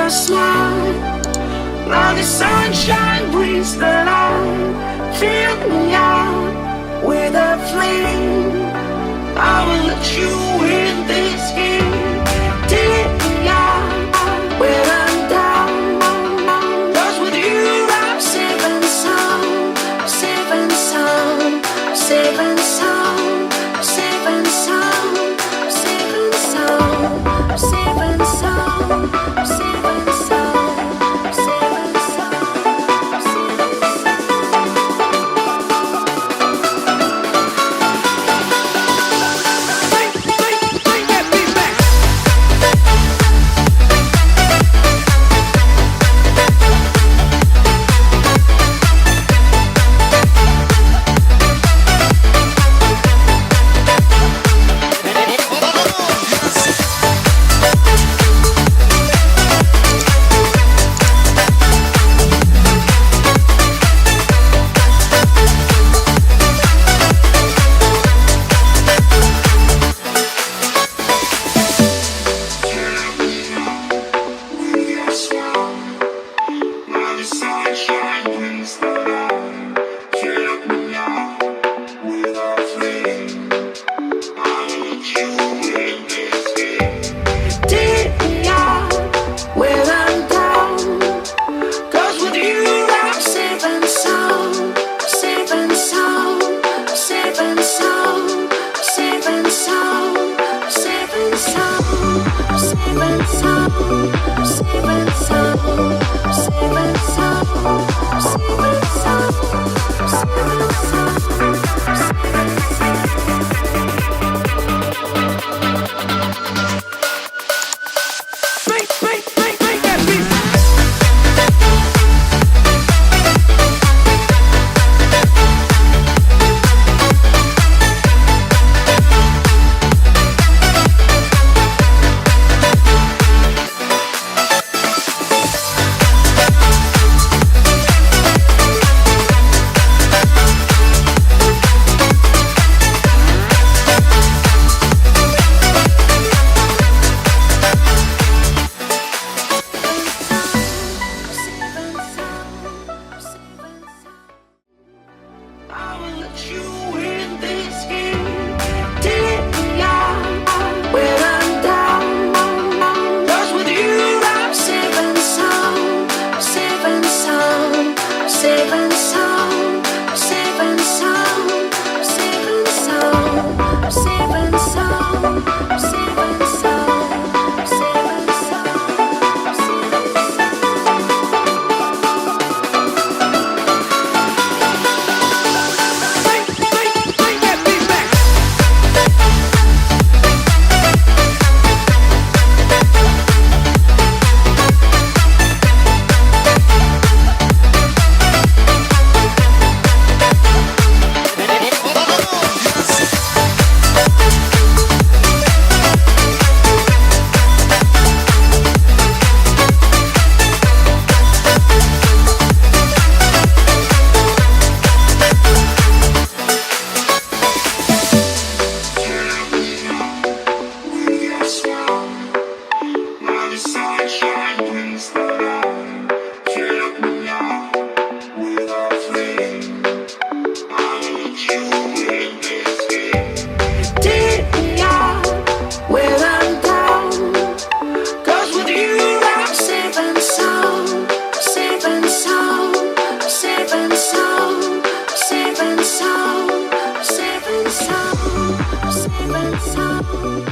your smile. Now the sunshine brings the light. Fill me out with a flame. I will let you in this game. Take me out when I'm down. 'Cause with you I'm safe and sound. Safe and sound. Safe and sound. Safe and sound. Safe and sound. Safe and sound. Safe and sound. Safe and sound. Safe and sound.